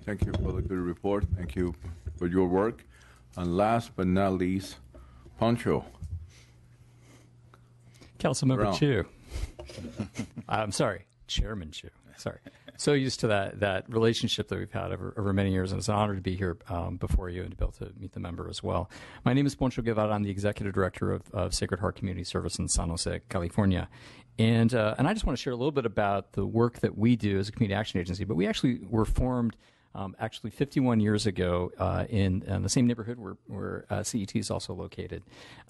Thank you for the good report. Thank you for your work. And last but not least, Poncho. Councilmember Chu. I'm sorry, Chairman Chu. Sorry. So used to that relationship that we've had over many years, and it's an honor to be here before you and to be able to meet the member as well. My name is Poncho Guevara. I'm the Executive Director of Sacred Heart Community Service in San Jose, California. And I just want to share a little bit about the work that we do as a community action agency. But we actually were formed 51 years ago in the same neighborhood where CET is also located.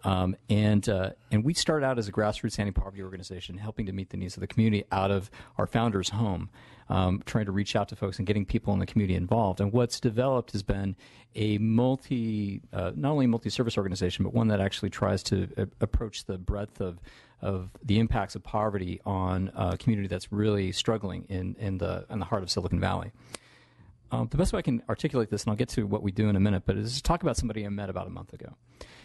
And we started out as a grassroots anti-poverty organization, helping to meet the needs of the community out of our founder's home, trying to reach out to folks and getting people in the community involved. And what's developed has been a not only multi-service organization, but one that actually tries to approach the breadth of the impacts of poverty on a community that's really struggling in the heart of Silicon Valley. The best way I can articulate this, and I'll get to what we do in a minute, but is to talk about somebody I met about a month ago.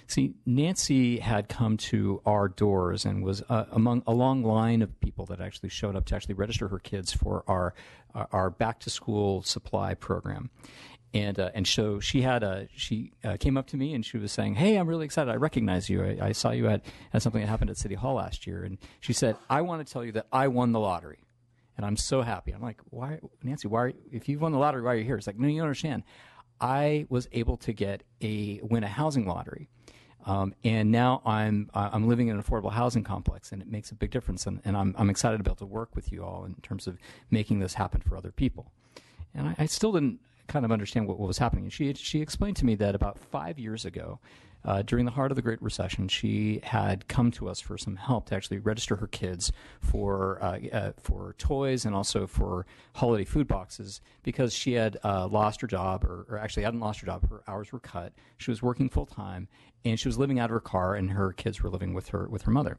See, Nancy had come to our doors and was among a long line of people that actually showed up to actually register her kids for our back-to-school supply program. And so she came up to me and she was saying, "Hey, I'm really excited. I recognize you. I saw you at something that happened at City Hall last year." And she said, "I want to tell you that I won the lottery. And I'm so happy." I'm like, "Why, Nancy? If you've won the lottery, why are you here?" It's like, "No, you don't understand. I was able to win a housing lottery, and now I'm living in an affordable housing complex, and it makes a big difference. And I'm excited to be able to work with you all in terms of making this happen for other people." And I still didn't kind of understand what was happening. And she explained to me that about 5 years ago, during the heart of the Great Recession, she had come to us for some help to actually register her kids for toys and also for holiday food boxes because she had lost her job, or actually hadn't lost her job. Her hours were cut. She was working full time, and she was living out of her car, and her kids were living with her mother.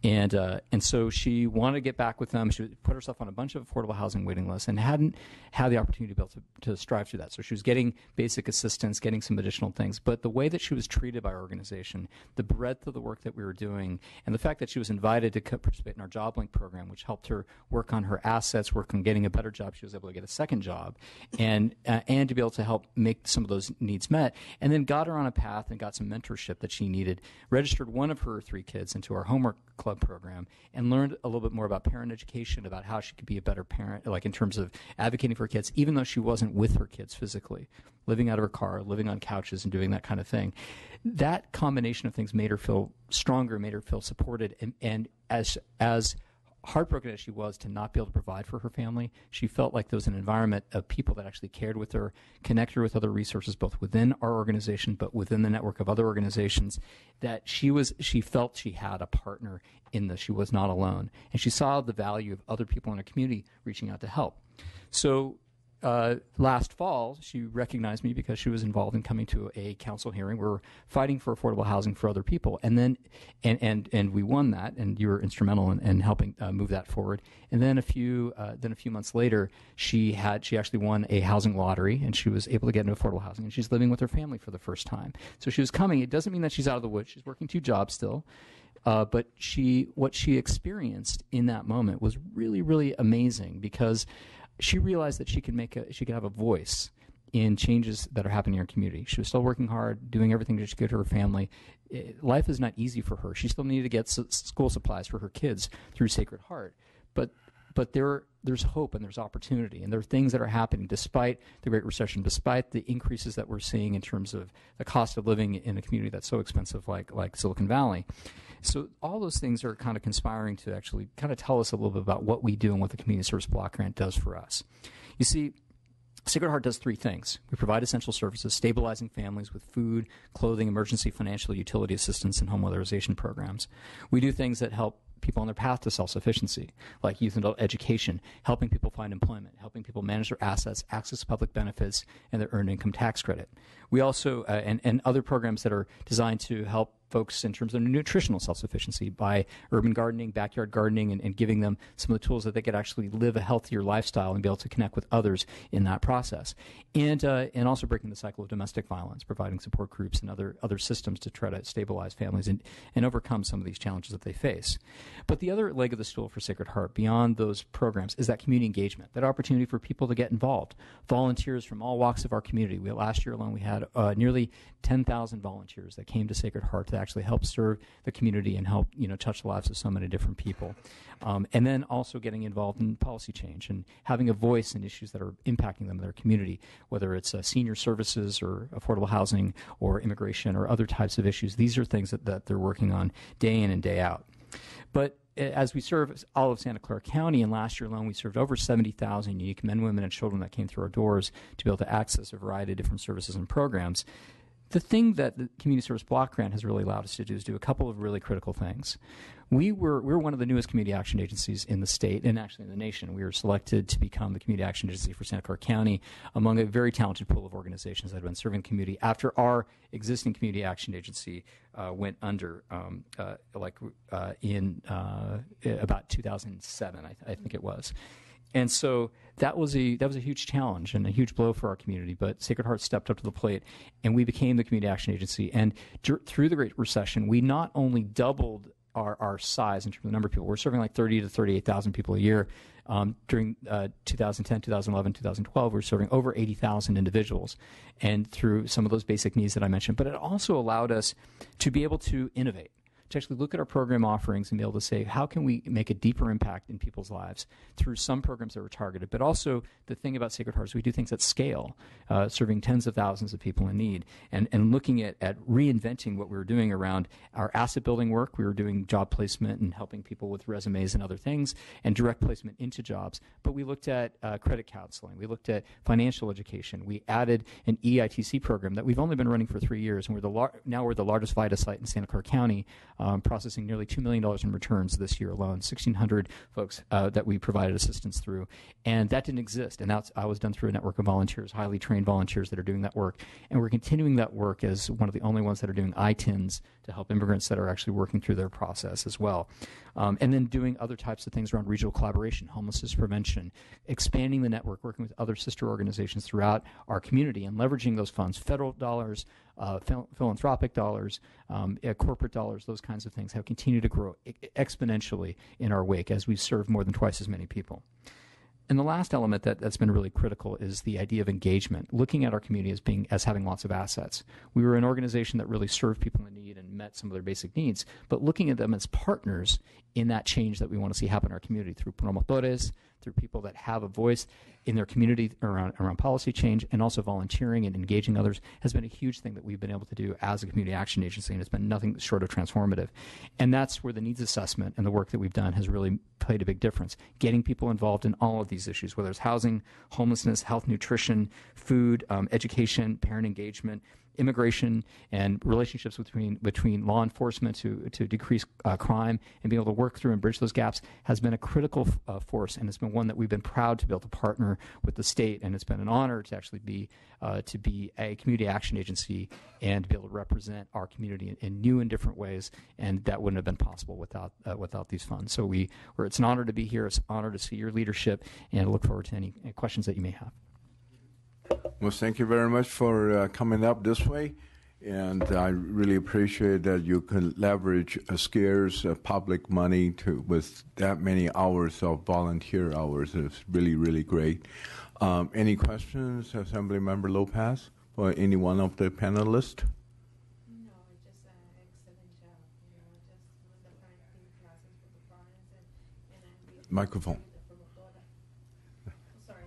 And so she wanted to get back with them. She put herself on a bunch of affordable housing waiting lists and hadn't had the opportunity to be able to strive through that. So she was getting basic assistance, getting some additional things. But the way that she was treated by our organization, the breadth of the work that we were doing, and the fact that she was invited to participate in our Job Link program, which helped her work on her assets, work on getting a better job. She was able to get a second job and to be able to help make some of those needs met. And then got her on a path and got some mentorship that she needed, registered one of her 3 kids into our homework club program, and learned a little bit more about parent education, about how she could be a better parent, like in terms of advocating for her kids, even though she wasn't with her kids physically, living out of her car, living on couches and doing that kind of thing. That combination of things made her feel stronger, made her feel supported, and as heartbroken as she was to not be able to provide for her family, she felt like there was an environment of people that actually cared with her, connected her with other resources, both within our organization but within the network of other organizations, that she felt she had a partner in this. She was not alone. And she saw the value of other people in her community reaching out to help. So last fall, she recognized me because she was involved in coming to a council hearing. We're fighting for affordable housing for other people, and then and we won that, and you were instrumental in helping move that forward. And then a few months later, she actually won a housing lottery, and she was able to get into affordable housing, and she's living with her family for the first time. So she was coming. It doesn't mean that she's out of the woods. She's working 2 jobs still. But what she experienced in that moment was really, really amazing, because she realized that she could have a voice in changes that are happening in her community. She was still working hard, doing everything that she could to her family. Life is not easy for her. She still needed to get school supplies for her kids through Sacred Heart. But there's hope and there's opportunity, and there are things that are happening despite the Great Recession, despite the increases that we're seeing in terms of the cost of living in a community that's so expensive like Silicon Valley. So all those things are kind of conspiring to actually kind of tell us a little bit about what we do and what the Community Service Block Grant does for us. You see, Sacred Heart does 3 things. We provide essential services, stabilizing families with food, clothing, emergency financial utility assistance, and home weatherization programs. We do things that help people on their path to self-sufficiency, like youth and adult education, helping people find employment, helping people manage their assets, access public benefits, and their earned income tax credit. We also, and other programs that are designed to help folks in terms of nutritional self-sufficiency by urban gardening, backyard gardening, and giving them some of the tools that they could actually live a healthier lifestyle and be able to connect with others in that process. And also breaking the cycle of domestic violence, providing support groups and other systems to try to stabilize families and overcome some of these challenges that they face. But the other leg of the stool for Sacred Heart, beyond those programs, is that community engagement, that opportunity for people to get involved. Volunteers from all walks of our community. Last year alone, we had nearly 10,000 volunteers that came to Sacred Heart to actually help serve the community and help touch the lives of so many different people. And then also getting involved in policy change and having a voice in issues that are impacting them in their community, whether it's senior services or affordable housing or immigration or other types of issues. These are things that they're working on day in and day out. But as we serve all of Santa Clara County, and last year alone we served over 70,000 unique men, women, and children that came through our doors to be able to access a variety of different services and programs. The thing that the Community Service Block Grant has really allowed us to do is do a couple of really critical things. We're one of the newest community action agencies in the state and actually in the nation. We were selected to become the community action agency for Santa Clara County among a very talented pool of organizations that have been serving the community after our existing community action agency went under in about 2007, I think it was. And so that was a huge challenge and a huge blow for our community. But Sacred Heart stepped up to the plate, and we became the community action agency. And through the Great Recession, we not only doubled our size in terms of the number of people. We're serving like 30 to 38,000 people a year. During 2010, 2011, 2012, we're serving over 80,000 individuals, and through some of those basic needs that I mentioned. But it also allowed us to be able to innovate, to actually look at our program offerings and be able to say, how can we make a deeper impact in people's lives through some programs that were targeted. But also the thing about Sacred Heart is we do things at scale, serving tens of thousands of people in need, and looking at reinventing what we were doing around our asset building work. We were doing job placement and helping people with resumes and other things, and direct placement into jobs. But we looked at credit counseling. We looked at financial education. We added an EITC program that we've only been running for 3 years, and now we're the largest VITA site in Santa Clara County, processing nearly $2 million in returns this year alone, 1,600 folks that we provided assistance through. And that didn't exist. And I was done through a network of volunteers, highly trained volunteers that are doing that work. And we're continuing that work as one of the only ones that are doing ITINs to help immigrants that are actually working through their process as well. And then doing other types of things around regional collaboration, homelessness prevention, expanding the network, working with other sister organizations throughout our community and leveraging those funds, federal dollars, philanthropic dollars, corporate dollars, those kinds of things have continued to grow exponentially in our wake as we serve more than twice as many people. And the last element that's been really critical is the idea of engagement, looking at our community as having lots of assets. We were an organization that really served people in need and met some of their basic needs, but looking at them as partners in that change that we want to see happen in our community through promotores, through people that have a voice in their community around policy change, and also volunteering and engaging others has been a huge thing that we've been able to do as a community action agency, and it's been nothing short of transformative. And that's where the needs assessment and the work that we've done has really played a big difference, getting people involved in all of these issues, whether it's housing, homelessness, health, nutrition, food, education, parent engagement, immigration, and relationships between law enforcement to decrease crime and being able to work through and bridge those gaps has been a critical force, and it's been one that we've been proud to be able to partner with the state, and it's been an honor to actually be a community action agency and to be able to represent our community in new and different ways, and that wouldn't have been possible without these funds. So it's an honor to be here. It's an honor to see your leadership, and I look forward to any questions that you may have. Well, thank you very much for coming up this way, and I really appreciate that you can leverage scarce public money with that many hours of volunteer hours. It's really, really great. Any questions, Assembly Member Lopez, or any one of the panelists? No, just an excellent job. Just with the parenting classes with the parents and I'm Microphone. Sorry,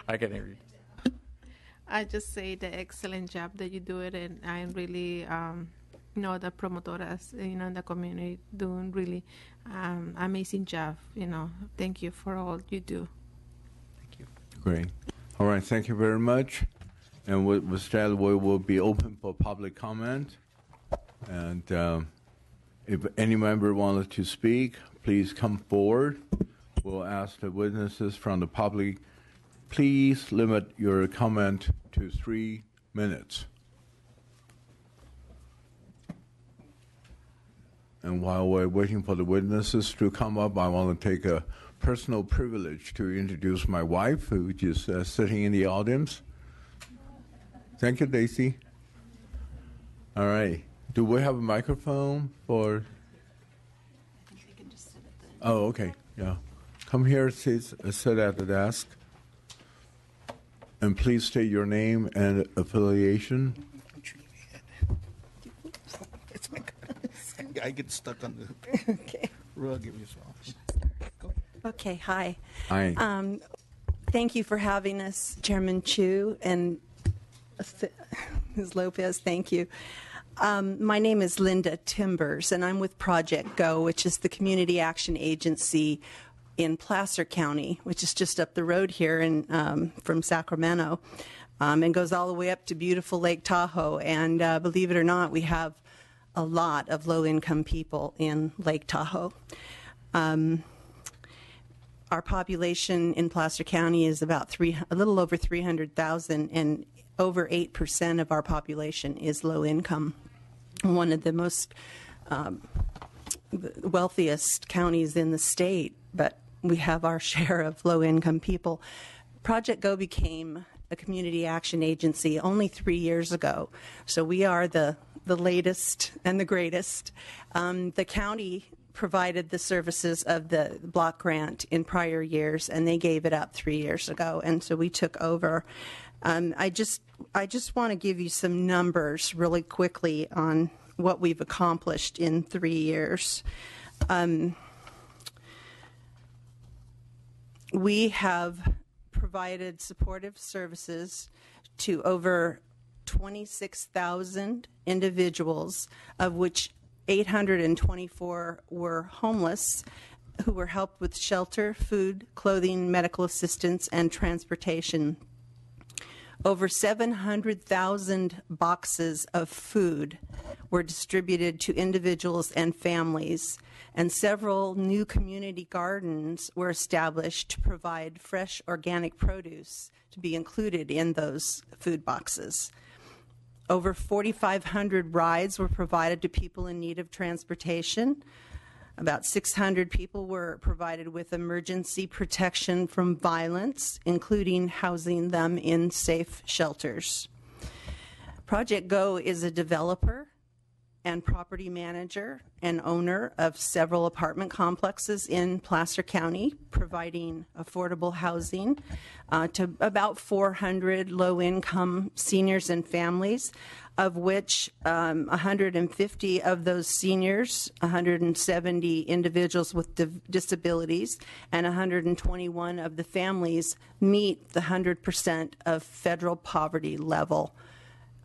I can hear you. I just say the excellent job that you do it, and I'm really, the promotoras, in the community doing really amazing job. Thank you for all you do. Thank you. Great. All right, thank you very much. And with that, we will be open for public comment. And if any member wanted to speak, please come forward. We'll ask the witnesses from the public, please limit your comment to 3 minutes. And while we're waiting for the witnesses to come up, I want to take a personal privilege to introduce my wife, who is sitting in the audience. Thank you, Daisy. All right. Do we have a microphone for? I think they can just sit at the. Oh, okay. Yeah. Come here, sit at the desk. And please state your name and affiliation. It's my goodness. I get stuck on the Okay. rug every so often. Okay. Hi. Hi. Thank you for having us, Chairman Chu and Ms. Lopez. Thank you. My name is Linda Timbers, and I'm with Project Go, which is the community action agency in Placer County, which is just up the road here from Sacramento, and goes all the way up to beautiful Lake Tahoe. And believe it or not, we have a lot of low-income people in Lake Tahoe. Our population in Placer County is about a little over 300,000, and over 8% of our population is low income. One of the most wealthiest counties in the state, but we have our share of low income people. Project Go became a community action agency only 3 years ago, so we are the latest and the greatest. The county provided the services of the block grant in prior years, and they gave it up 3 years ago, and so we took over. I just want to give you some numbers really quickly on what we've accomplished in 3 years. We have provided supportive services to over 26,000 individuals, of which 824 were homeless, who were helped with shelter, food, clothing, medical assistance, and transportation. Over 700,000 boxes of food were distributed to individuals and families, and several new community gardens were established to provide fresh organic produce to be included in those food boxes. Over 4,500 rides were provided to people in need of transportation. About 600 people were provided with emergency protection from violence, including housing them in safe shelters. Project Go is a developer and property manager and owner of several apartment complexes in Placer County, providing affordable housing to about 400 low-income seniors and families, of which 150 of those seniors, 170 individuals with disabilities, and 121 of the families meet the 100% of federal poverty level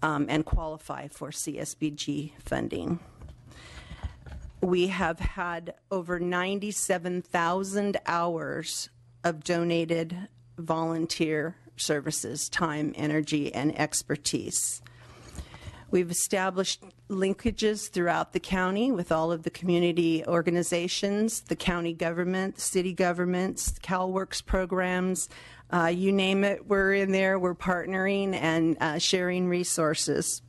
and qualify for CSBG funding. We have had over 97,000 hours of donated volunteer services, time, energy, and expertise. We've established linkages throughout the county with all of the community organizations, the county government, the city governments, CalWorks programs, you name it, we're in there, we're partnering and sharing resources.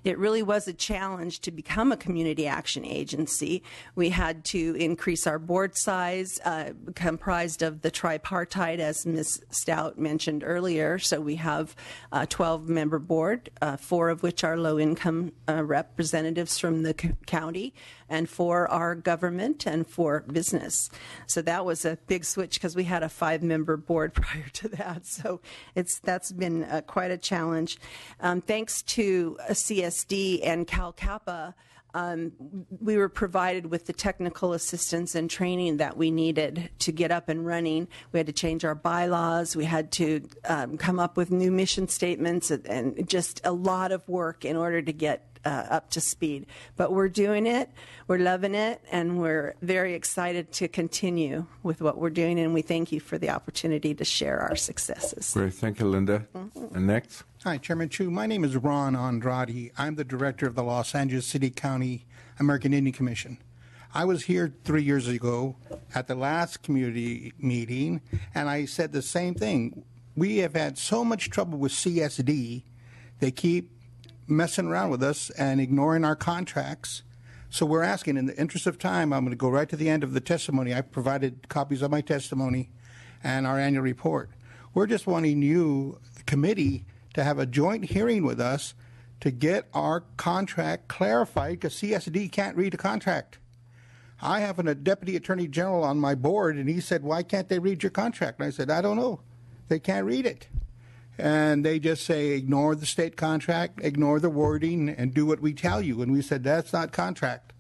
It really was a challenge to become a community action agency. We had to increase our board size, comprised of the tripartite, as Ms. Stout mentioned earlier. So we have a 12-member board, 4 of which are low-income representatives from the county, and 4 are government and 4 business. So that was a big switch because we had a 5-member board prior to that. So that's been quite a challenge. Thanks to CSD and Cal Kappa, we were provided with the technical assistance and training that we needed to get up and running. We had to change our bylaws. We had to come up with new mission statements and just a lot of work in order to get up to speed. But we're doing it, we're loving it, and we're very excited to continue with what we're doing, and we thank you for the opportunity to share our successes. Great. Thank you, Linda. And next? Hi, Chairman Chu. My name is Ron Andrade. I'm the director of the Los Angeles City County American Indian Commission. I was here 3 years ago at the last community meeting, and I said the same thing. We have had so much trouble with CSD. They keep messing around with us and ignoring our contracts. So we're asking, in the interest of time, I'm going to go right to the end of the testimony. I provided copies of my testimony and our annual report. We're just wanting you, the committee, to have a joint hearing with us to get our contract clarified, because CSD can't read a contract. I have a deputy attorney general on my board, and he said, why can't they read your contract? And I said, I don't know. They can't read it. And they just say, ignore the state contract, ignore the wording, and do what we tell you. And we said, that's not contract.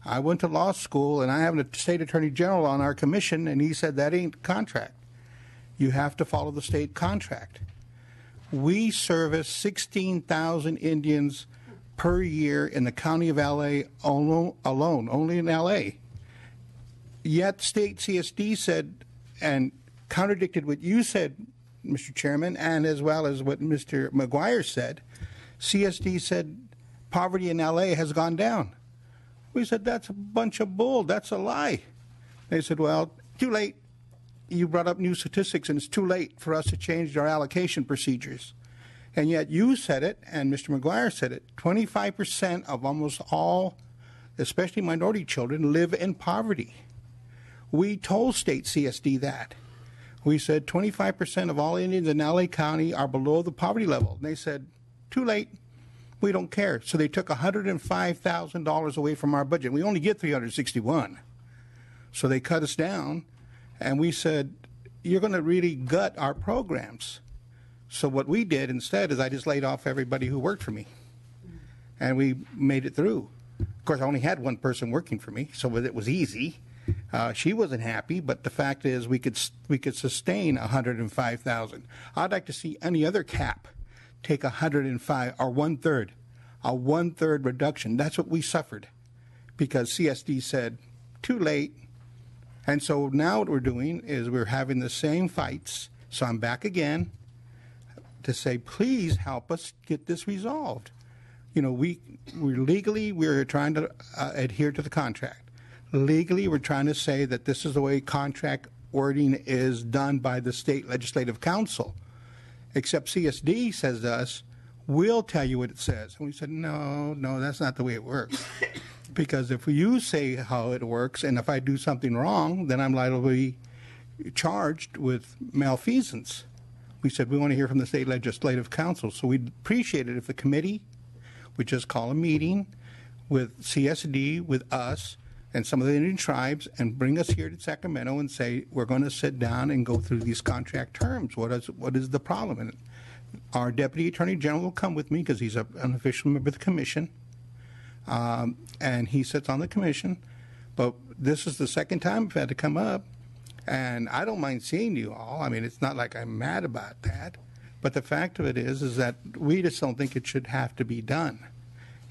I went to law school, and I have a state attorney general on our commission, and he said, that ain't contract. You have to follow the state contract. We service 16,000 Indians per year in the county of L.A. alone, only in L.A. Yet state CSD said, and contradicted what you said, Mr. Chairman, and as well as what Mr. McGuire said, CSD said poverty in L.A. has gone down. We said, that's a bunch of bull. That's a lie. They said, well, too late. You brought up new statistics, and it's too late for us to change our allocation procedures. And yet you said it, and Mr. McGuire said it, 25% of almost all, especially minority children, live in poverty. We told state CSD that. We said 25% of all Indians in L.A. County are below the poverty level. And they said, too late. We don't care. So they took $105,000 away from our budget. We only get $361. So they cut us down, and we said, you're going to really gut our programs. So what we did instead is I just laid off everybody who worked for me, and we made it through. Of course, I only had one person working for me, so it was easy. She wasn't happy, but the fact is we could sustain $105,000. I'd like to see any other cap take 105 or a one-third reduction. That's what we suffered because CSD said, too late. And so now what we're doing is we're having the same fights. So I'm back again to say, please help us get this resolved. You know, we're trying to adhere to the contract. Legally, we're trying to say that this is the way contract wording is done by the state legislative council. Except CSD says to us, we'll tell you what it says. And we said, no, that's not the way it works. Because if you say how it works, and if I do something wrong, then I'm liable to be charged with malfeasance. We said, we want to hear from the state legislative council. So we'd appreciate it if the committee would just call a meeting with CSD, with us, and some of the Indian tribes, and bring us here to Sacramento and say, we're going to sit down and go through these contract terms. What is the problem? And our Deputy Attorney General will come with me because he's an official member of the commission, and he sits on the commission. But this is the second time I've had to come up, and I don't mind seeing you all. I mean, it's not like I'm mad about that. But the fact of it is that we just don't think it should have to be done.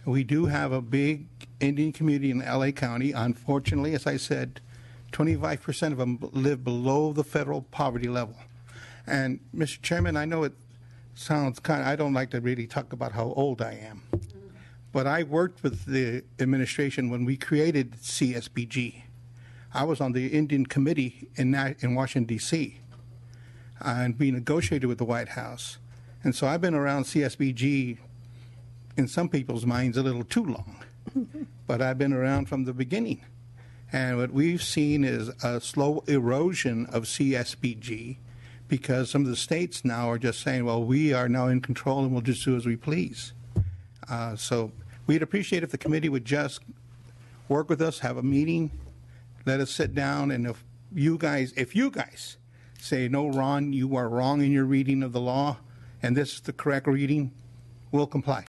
We do have a big Indian community in L.A. County. Unfortunately, as I said, 25% of them live below the federal poverty level. And, Mr. Chairman, I know it sounds I don't like to really talk about how old I am. But I worked with the administration when we created CSBG. I was on the Indian Committee in Washington, D.C., and we negotiated with the White House. And so I've been around CSBG in some people's minds a little too long, but I've been around from the beginning. And what we've seen is a slow erosion of CSBG because some of the states now are just saying, well, we are now in control and we'll just do as we please. So we'd appreciate if the committee would just work with us, have a meeting, let us sit down, and if you guys say, no, Ron, you are wrong in your reading of the law, and this is the correct reading, we'll comply.